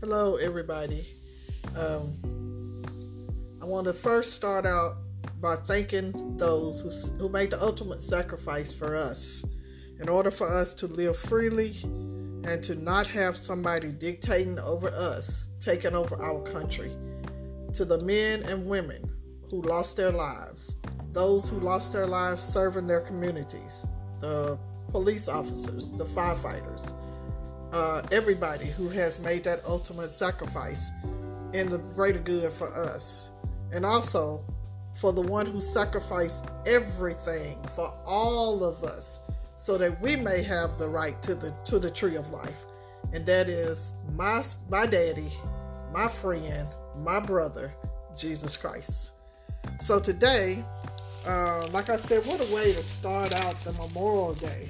Hello, everybody. I want to first start out by thanking those who made the ultimate sacrifice for us in order for us to live freely and to not have somebody dictating over us, taking over our country. To the men and women who lost their lives, those who lost their lives serving their communities, the police officers, the firefighters, everybody who has made that ultimate sacrifice in the greater good for us. And also for the one who sacrificed everything for all of us so that we may have the right to the tree of life. And that is my daddy, my friend, my brother, Jesus Christ. So today, like I said, what a way to start out the Memorial Day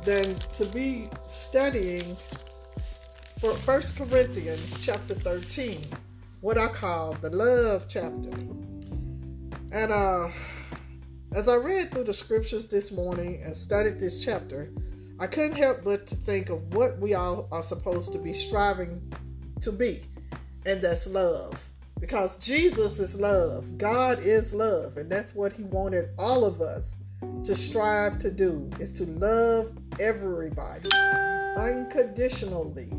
than to be studying for 1 Corinthians chapter 13, what I call the love chapter. And as I read through the scriptures this morning and studied this chapter, I couldn't help but to think of what we all are supposed to be striving to be, and that's love. Because Jesus is love, God is love, and that's what He wanted all of us to strive to do, is to love everybody unconditionally.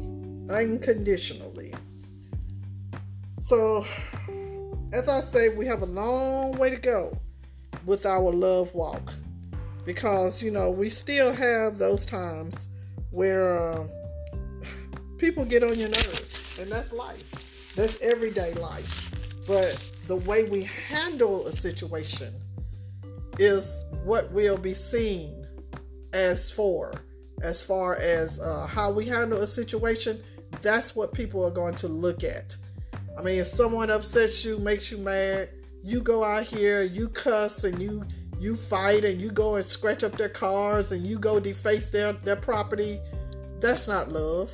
So, as I say, we have a long way to go with our love walk, because we still have those times where people get on your nerves, and that's life. That's everyday life. But the way we handle a situation is what will be seen as far as how we handle a situation. That's what people are going to look at. I mean, if someone upsets you, makes you mad, you go out here, you cuss, and you fight, and you go and scratch up their cars, and you go deface their property. That's not love.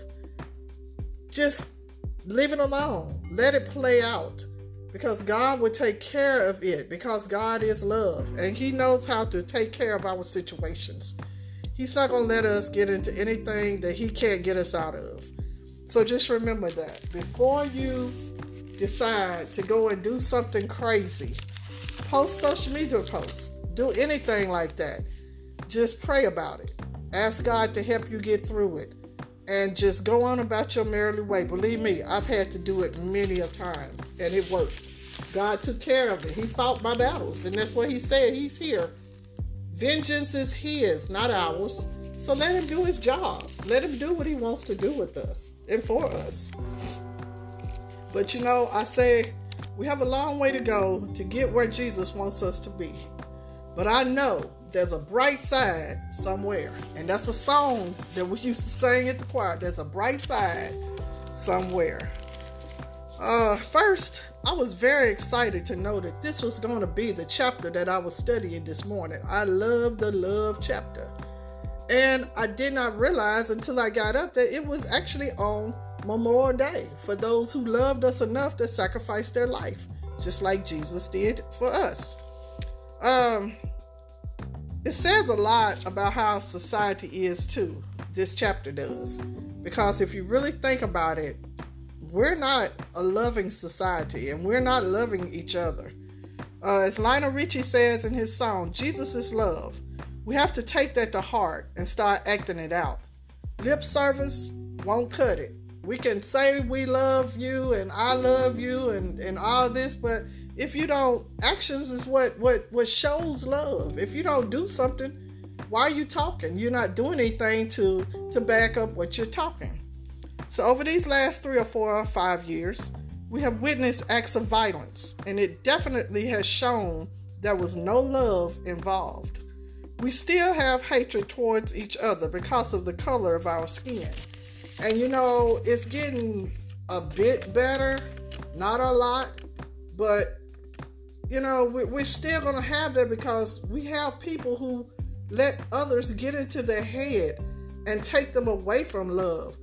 Just leave it alone. Let it play out. Because God will take care of it. Because God is love. And He knows how to take care of our situations. He's not going to let us get into anything that He can't get us out of. So just remember that. Before you decide to go and do something crazy, post social media posts, do anything like that, just pray about it. Ask God to help you get through it. And just go on about your merry way. Believe me, I've had to do it many a times, and it works. God took care of it. He fought my battles, and that's what He said. He's here. Vengeance is His, not ours. So let Him do His job. Let Him do what He wants to do with us and for us. But I say we have a long way to go to get where Jesus wants us to be. But I know there's a bright side somewhere. And that's a song that we used to sing at the choir. There's a bright side somewhere. First, I was very excited to know that this was going to be the chapter that I was studying this morning. I love the love chapter. And I did not realize until I got up that it was actually on Memorial Day for those who loved us enough to sacrifice their life, just like Jesus did for us. It says a lot about how society is too. This chapter does. Because if you really think about it, we're not a loving society, and we're not loving each other. As Lionel Richie says in his song, Jesus is love. We have to take that to heart and start acting it out. Lip service won't cut it. We can say we love you and I love you and all this, but if you don't, actions is what shows love. If you don't do something, why are you talking? You're not doing anything to back up what you're talking. So over these last 3 or 4 or 5 years, we have witnessed acts of violence, and it definitely has shown there was no love involved. We still have hatred towards each other because of the color of our skin. And it's getting a bit better, not a lot, but we're still going to have that because we have people who let others get into their head and take them away from love.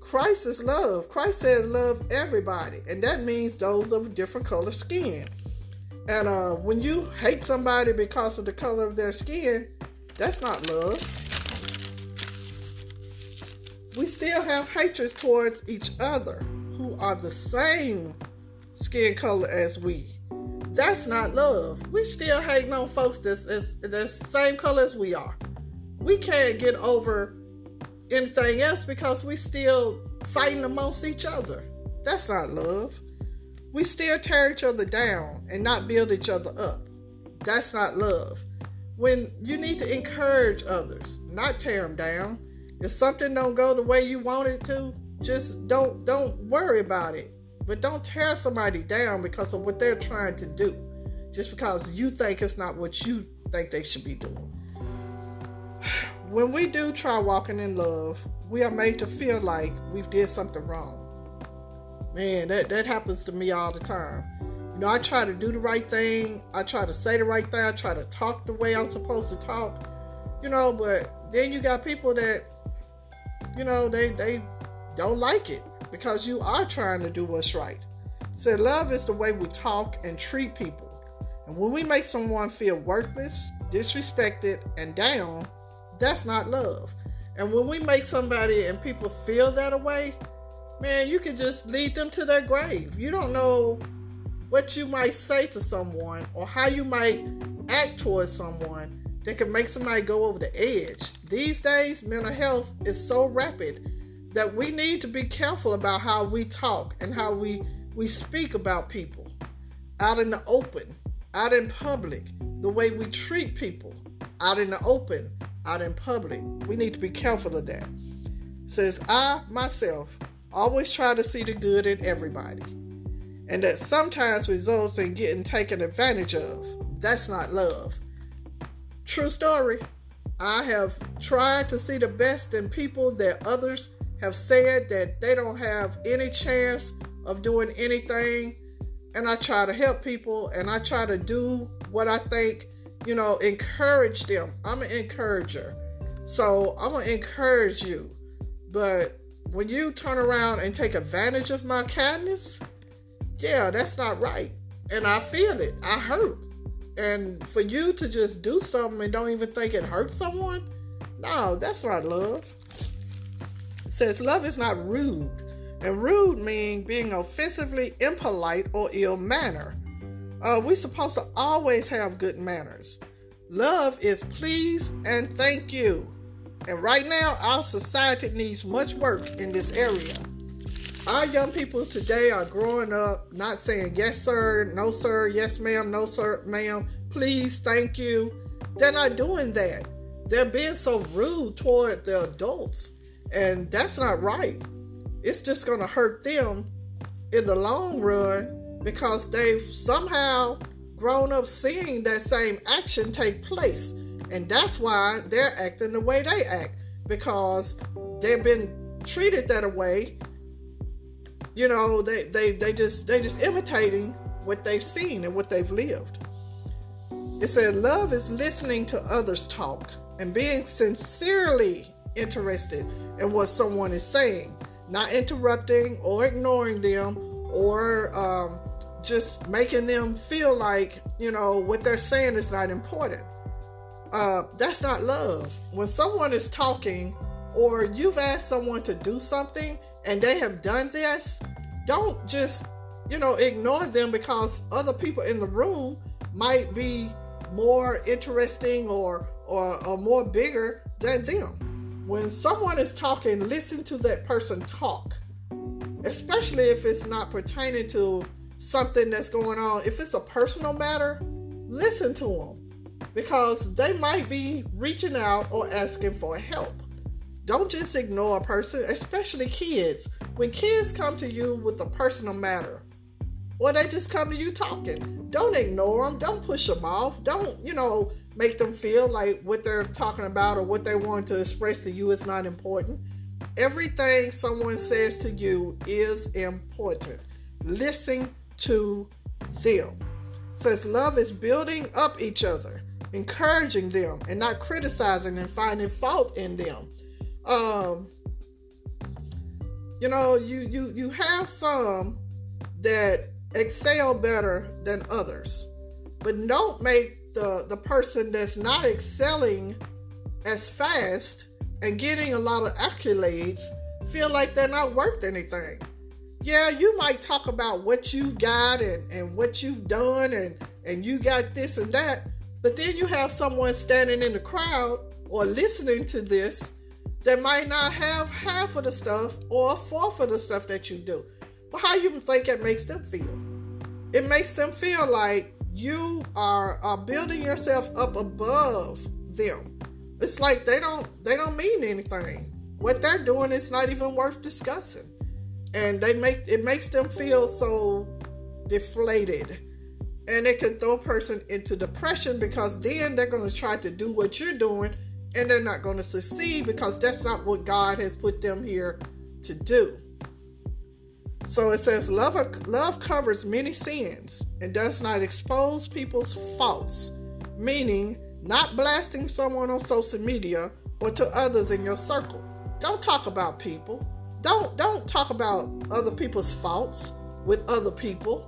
Christ is love. Christ said love everybody, and that means those of different color skin. And when you hate somebody because of the color of their skin, that's not love. We still have hatred towards each other. who are the same skin color as we. That's not love. We still hating on folks that's the same color as we are. We can't get over anything else because we still fighting amongst each other. That's not love. We still tear each other down and not build each other up. That's not love. When you need to encourage others, not tear them down. If something don't go the way you want it to, just don't worry about it. But don't tear somebody down because of what they're trying to do. Just because you think it's not what you think they should be doing. When we do try walking in love, we are made to feel like we've did something wrong. Man, that happens to me all the time. You know, I try to do the right thing. I try to say the right thing. I try to talk the way I'm supposed to talk. You know, but then you got people that, you know, they don't like it because you are trying to do what's right. So love is the way we talk and treat people. And when we make someone feel worthless, disrespected, and down, that's not love. And when we make somebody and people feel that way, man, you can just lead them to their grave. You don't know what you might say to someone or how you might act towards someone that can make somebody go over the edge. These days, mental health is so rapid that we need to be careful about how we talk and how we speak about people out in the open, out in public, the way we treat people out in the open, out in public. We need to be careful of that. It says, I, myself, always try to see the good in everybody. And that sometimes results in getting taken advantage of. That's not love. True story. I have tried to see the best in people that others have said that they don't have any chance of doing anything. And I try to help people and I try to do what I think, you know, encourage them. I'm an encourager. So I'm going to encourage you. But when you turn around and take advantage of my kindness, yeah, that's not right. And I feel it. I hurt. And for you to just do something and don't even think it hurts someone, no, that's not love. It says love is not rude. And rude means being offensively impolite or ill-mannered. We're supposed to always have good manners. Love is please and thank you. And right now, our society needs much work in this area. Our young people today are growing up not saying yes sir, no sir, yes ma'am, no sir, ma'am, please, thank you. They're not doing that. They're being so rude toward the adults. And that's not right. It's just going to hurt them in the long run because they've somehow grown up seeing that same action take place. And that's why they're acting the way they act, because they've been treated that way. You know, they just imitating what they've seen and what they've lived. It said love is listening to others talk and being sincerely interested in what someone is saying, not interrupting or ignoring them or just making them feel like, you know, what they're saying is not important. That's not love. When someone is talking or you've asked someone to do something and they have done this, don't just, you know, ignore them because other people in the room might be more interesting or more bigger than them. When someone is talking, listen to that person talk, especially if it's not pertaining to something that's going on. If it's a personal matter, listen to them because they might be reaching out or asking for help. Don't just ignore a person, especially kids. When kids come to you with a personal matter, or they just come to you talking, don't ignore them. Don't push them off. Don't, you know, make them feel like what they're talking about or what they want to express to you is not important. Everything someone says to you is important. Listen to them. It says love is building up each other, encouraging them, and not criticizing and finding fault in them. You know, you have some that excel better than others, but don't make the person that's not excelling as fast and getting a lot of accolades feel like they're not worth anything. Yeah, you might talk about what you've got and what you've done and you got this and that, but then you have someone standing in the crowd or listening to this that might not have half of the stuff or a fourth of the stuff that you do. But how you think it makes them feel? It makes them feel like you are building yourself up above them. It's like they don't mean anything. What they're doing is not even worth discussing. And it makes them feel so deflated. And it can throw a person into depression, because then they're going to try to do what you're doing and they're not going to succeed, because that's not what God has put them here to do. So it says, love covers many sins and does not expose people's faults, meaning not blasting someone on social media or to others in your circle. Don't talk about people. Don't talk about other people's faults with other people.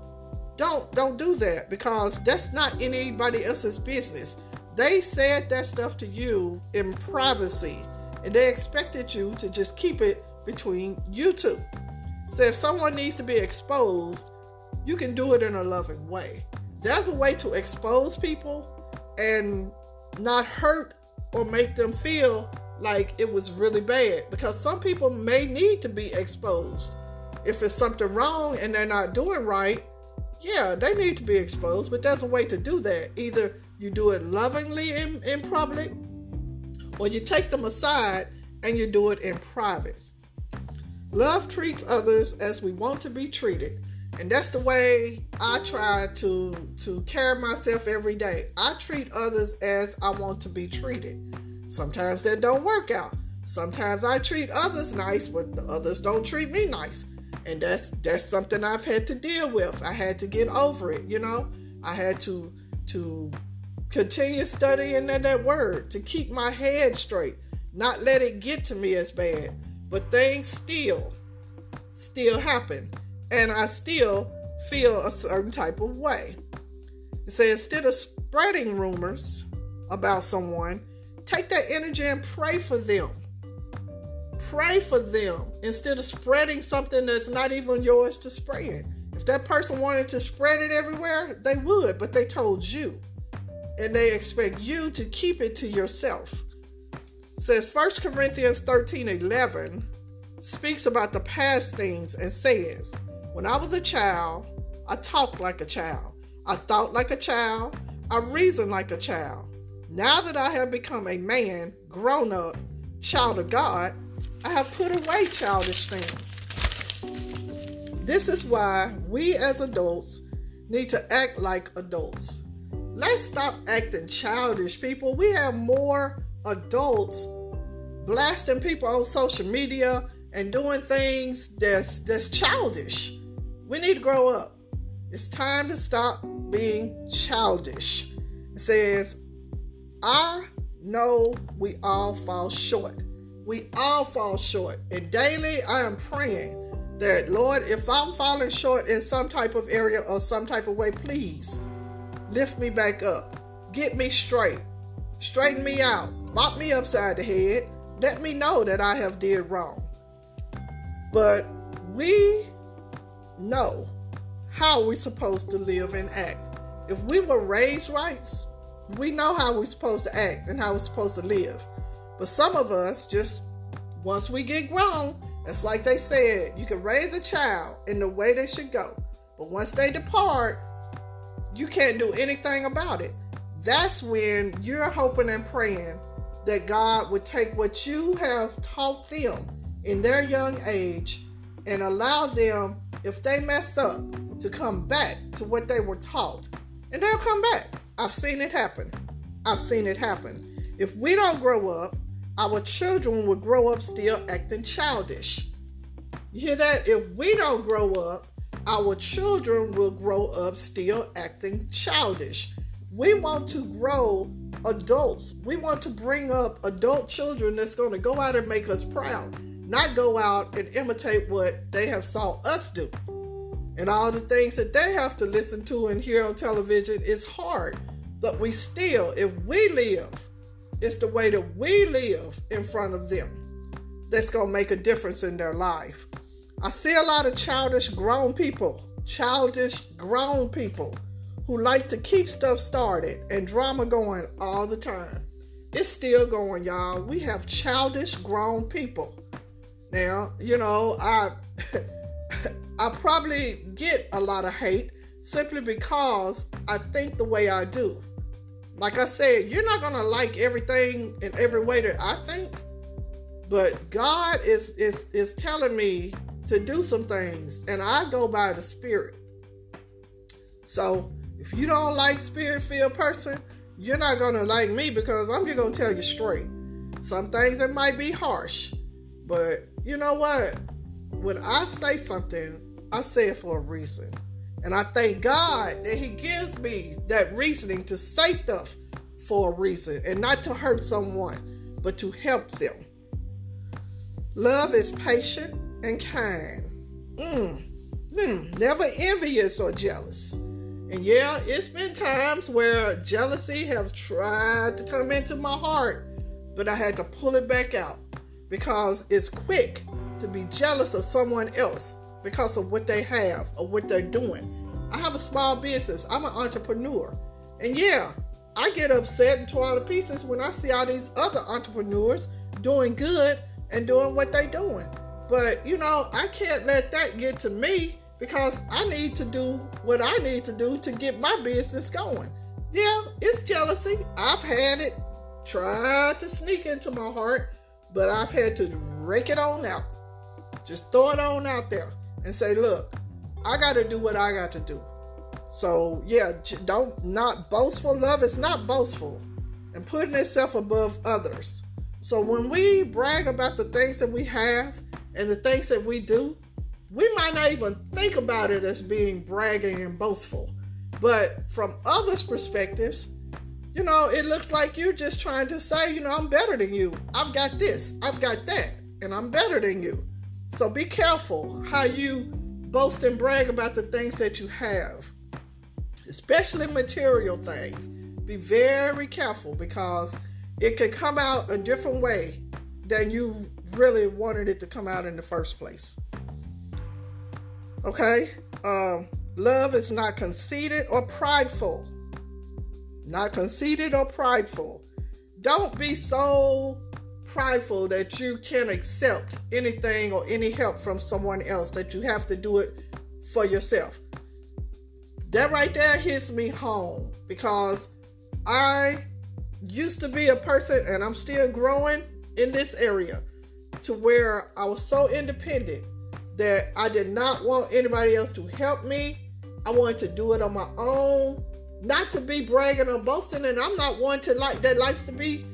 Don't do that, because that's not anybody else's business. They said that stuff to you in privacy, and they expected you to just keep it between you two. So if someone needs to be exposed, you can do it in a loving way. There's a way to expose people and not hurt or make them feel like it was really bad, because some people may need to be exposed. If it's something wrong and they're not doing right, yeah, they need to be exposed, but there's a way to do that. Either you do it lovingly in public, or you take them aside and you do it in private. Love treats others as we want to be treated. And that's the way I try to carry myself every day. I treat others as I want to be treated. Sometimes that don't work out. Sometimes I treat others nice, but the others don't treat me nice. And that's something I've had to deal with. I had to get over it, I had to continue studying that word, to keep my head straight, not let it get to me as bad. But things still happen, and I still feel a certain type of way. It says, instead of spreading rumors about someone, take that energy and pray for them. Pray for them instead of spreading something that's not even yours to spread. If that person wanted to spread it everywhere, they would, but they told you. And they expect you to keep it to yourself. It says 1 Corinthians 13:11 speaks about the past things and says, when I was a child, I talked like a child. I thought like a child. I reasoned like a child. Now that I have become a man, grown up, child of God, I have put away childish things. This is why we as adults need to act like adults. Let's stop acting childish, people. We have more adults blasting people on social media and doing things that's childish. We need to grow up. It's time to stop being childish. It says, I know we all fall short. We all fall short. And daily I am praying that, Lord, if I'm falling short in some type of area or some type of way, please lift me back up. Get me straight. Straighten me out. Bop me upside the head. Let me know that I have did wrong. But we know how we're supposed to live and act. If we were raised right, we know how we're supposed to act and how we're supposed to live. But some of us, just once we get grown, it's like they said, you can raise a child in the way they should go. But once they depart, you can't do anything about it. That's when you're hoping and praying that God would take what you have taught them in their young age and allow them, if they mess up, to come back to what they were taught. And they'll come back. I've seen it happen. If we don't grow up, our children will grow up still acting childish. You hear that? If we don't grow up, our children will grow up still acting childish. We want to grow adults. We want to bring up adult children that's going to go out and make us proud, not go out and imitate what they have saw us do. And all the things that they have to listen to and hear on television is hard. But we still, if we live, it's the way that we live in front of them that's going to make a difference in their life. I see a lot of childish grown people who like to keep stuff started and drama going all the time. It's still going, y'all. We have childish grown people. Now, I probably get a lot of hate simply because I think the way I do. Like I said, you're not going to like everything in every way that I think, but God is telling me to do some things, and I go by the Spirit. So if you don't like Spirit-filled person, you're not going to like me, because I'm just going to tell you straight. Some things that might be harsh, but you know what? When I say something, I say it for a reason. And I thank God that He gives me that reasoning to say stuff for a reason, and not to hurt someone, but to help them. Love is patient and kind. Never envious or jealous. And yeah, it's been times where jealousy have tried to come into my heart, but I had to pull it back out, because it's quick to be jealous of someone else because of what they have or what they're doing. I have a small business. I'm an entrepreneur. And yeah, I get upset and tore to pieces when I see all these other entrepreneurs doing good and doing what they're doing. But, I can't let that get to me, because I need to do what I need to do to get my business going. Yeah, it's jealousy. I've had it try to sneak into my heart, but I've had to rake it on out. Just throw it on out there and say, look, I got to do what I got to do. So, yeah, not boastful. Love is not boastful and putting itself above others. So when we brag about the things that we have and the things that we do, we might not even think about it as being bragging and boastful. But from others' perspectives, it looks like you're just trying to say, I'm better than you. I've got this, I've got that, and I'm better than you. So be careful how you boast and brag about the things that you have, especially material things. Be very careful, because it could come out a different way than you really wanted it to come out in the first place. Okay? Love is not conceited or prideful. Not conceited or prideful. Don't be so prideful that you can't accept anything or any help from someone else, that you have to do it for yourself. That right there hits me home, because I used to be a person, and I'm still growing in this area, to where I was so independent that I did not want anybody else to help me. I wanted to do it on my own, not to be bragging or boasting, and I'm not one that likes to be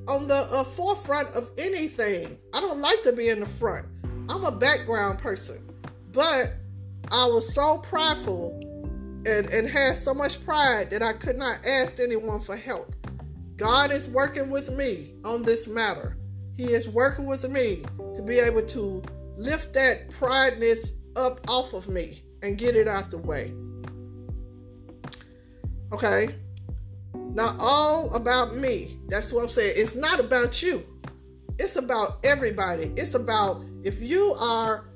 on the forefront of anything. I don't like to be in the front. I'm a background person. But I was so prideful and had so much pride that I could not ask anyone for help. God is working with me on this matter. He is working with me to be able to lift that prideness up off of me and get it out the way. Okay? Not all about me. That's what I'm saying. It's not about you. It's about everybody. It's about, if you are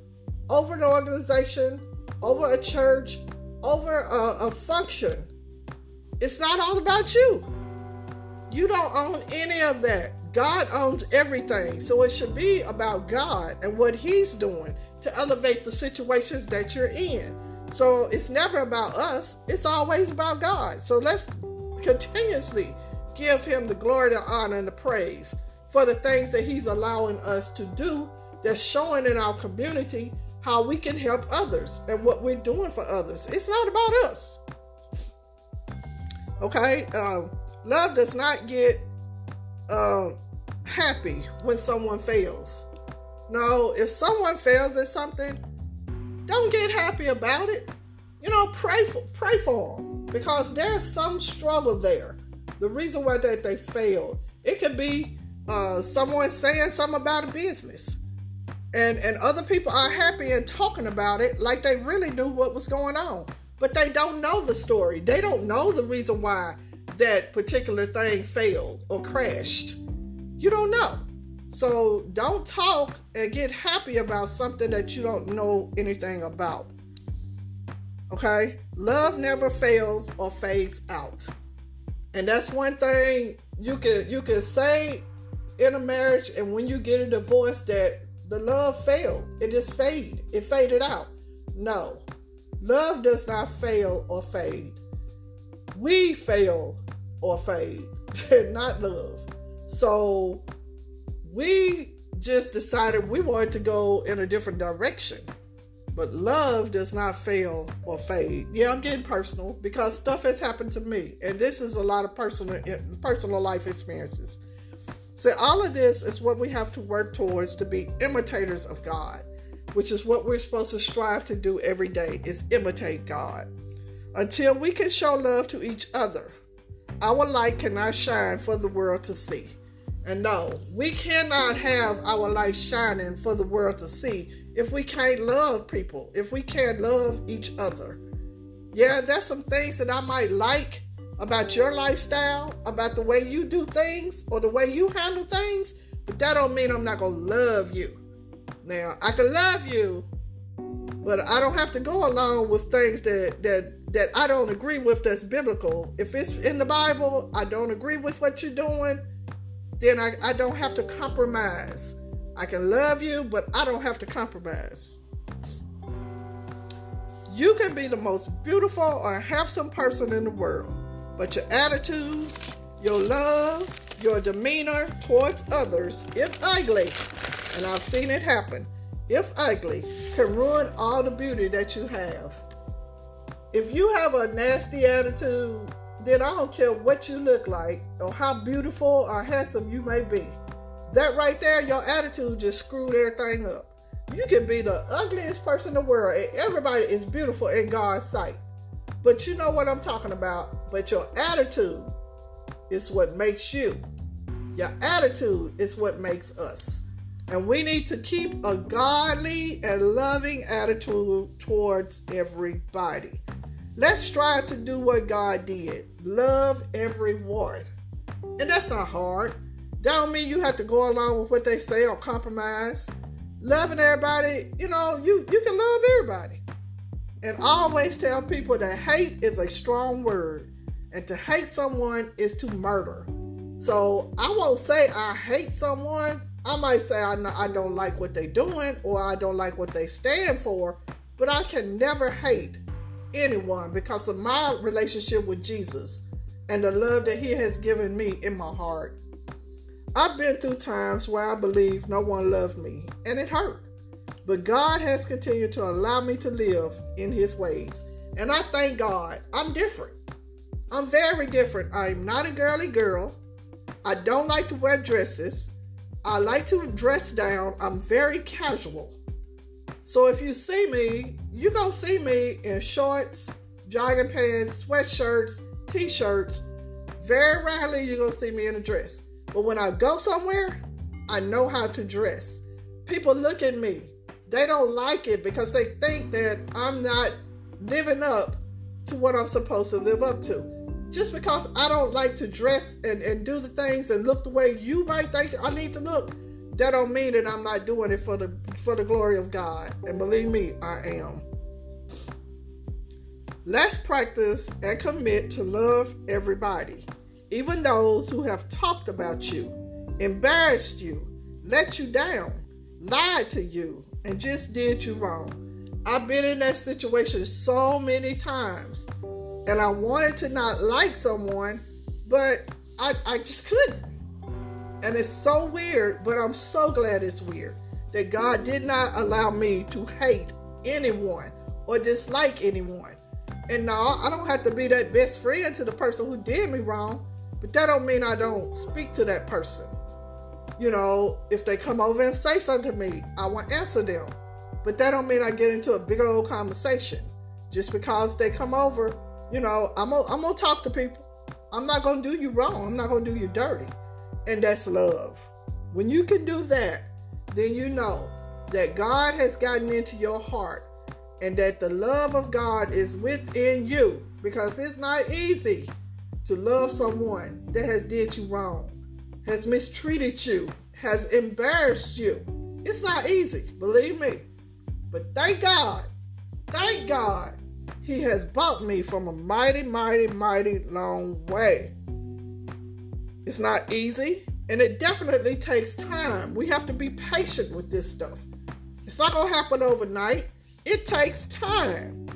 over an organization, over a church, over a function, it's not all about you. You don't own any of that. God owns everything. So it should be about God and what He's doing to elevate the situations that you're in. So it's never about us. It's always about God. So let's continuously give Him the glory, the honor, and the praise for the things that He's allowing us to do, that's showing in our community how we can help others and what we're doing for others. It's not about us. Okay? Love does not get happy when someone fails. No, if someone fails at something, don't get happy about it. Pray for them, because there's some struggle there. The reason why that they failed, it could be someone saying something about a business, and other people are happy and talking about it like they really knew what was going on, but they don't know the story. They don't know the reason why that particular thing failed or crashed. You don't know. So don't talk and get happy about something that you don't know anything about. Okay? Love never fails or fades out. And that's one thing you can say in a marriage, and when you get a divorce, that the love failed. It just faded. It faded out. No. Love does not fail or fade. We fail or fade, not love. So we just decided we wanted to go in a different direction. But love does not fail or fade. Yeah, I'm getting personal because stuff has happened to me. And this is a lot of personal life experiences. So all of this is what we have to work towards, to be imitators of God, which is what we're supposed to strive to do every day, is imitate God. Until we can show love to each other, our light cannot shine for the world to see. And no, we cannot have our light shining for the world to see if we can't love people, if we can't love each other. Yeah, there's some things that I might like about your lifestyle, about the way you do things or the way you handle things, but that don't mean I'm not going to love you. Now, I can love you, but I don't have to go along with things that I don't agree with that's biblical. If it's in the Bible, I don't agree with what you're doing, then I don't have to compromise. I can love you, but I don't have to compromise. You can be the most beautiful or handsome person in the world, but your attitude, your love, your demeanor towards others, if ugly, and I've seen it happen, if ugly, can ruin all the beauty that you have. If you have a nasty attitude, then I don't care what you look like or how beautiful or handsome you may be. That right there, your attitude just screwed everything up. You can be the ugliest person in the world and everybody is beautiful in God's sight. But you know what I'm talking about. But your attitude is what makes you. Your attitude is what makes us. And we need to keep a godly and loving attitude towards everybody. Let's strive to do what God did. Love everyone. And that's not hard. That don't mean you have to go along with what they say or compromise. Loving everybody, you can love everybody. And I always tell people that hate is a strong word. And to hate someone is to murder. So I won't say I hate someone. I might say I don't like what they're doing or I don't like what they stand for. But I can never hate anyone because of my relationship with Jesus and the love that he has given me in my heart. I've been through times where I believe no one loved me and it hurt. But God has continued to allow me to live in his ways. And I thank God. I'm different. I'm very different. I'm not a girly girl. I don't like to wear dresses. I like to dress down. I'm very casual. So if you see me, you're going to see me in shorts, jogging pants, sweatshirts, t-shirts. Very rarely you're going to see me in a dress. But when I go somewhere, I know how to dress. People look at me. They don't like it because they think that I'm not living up to what I'm supposed to live up to. Just because I don't like to dress and do the things and look the way you might think I need to look, that don't mean that I'm not doing it for the glory of God. And believe me, I am. Let's practice and commit to love everybody, even those who have talked about you, embarrassed you, let you down, lied to you, and just did you wrong. I've been in that situation so many times, and I wanted to not like someone, but I just couldn't. And it's so weird, but I'm so glad it's weird that God did not allow me to hate anyone or dislike anyone. And no, I don't have to be that best friend to the person who did me wrong, but that don't mean I don't speak to that person. If they come over and say something to me, I will answer them. But that don't mean I get into a big old conversation. Just because they come over, I'm gonna talk to people. I'm not gonna do you wrong. I'm not gonna do you dirty. And that's love. When you can do that, then you know that God has gotten into your heart and that the love of God is within you, because it's not easy to love someone that has did you wrong, has mistreated you, has embarrassed you. It's not easy, believe me. But thank God, he has brought me from a mighty, mighty, mighty long way. It's not easy, and it definitely takes time. We have to be patient with this stuff. It's not going to happen overnight. It takes time.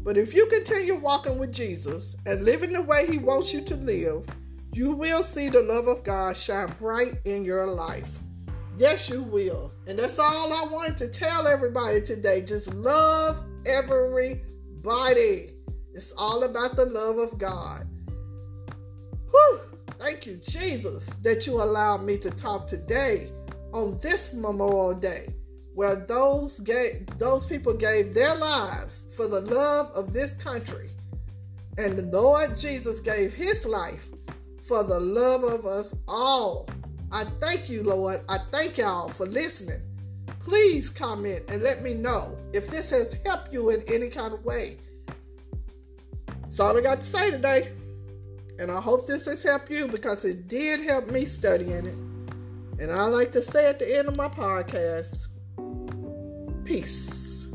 But if you continue walking with Jesus and living the way he wants you to live, you will see the love of God shine bright in your life. Yes, you will. And that's all I wanted to tell everybody today. Just love everybody. It's all about the love of God. Whew. Thank you, Jesus, that you allowed me to talk today on this Memorial Day, where those people gave their lives for the love of this country. And the Lord Jesus gave his life for the love of us all. I thank you, Lord. I thank y'all for listening. Please comment and let me know if this has helped you in any kind of way. That's all I got to say today. And I hope this has helped you, because it did help me studying it. And I like to say at the end of my podcast, peace.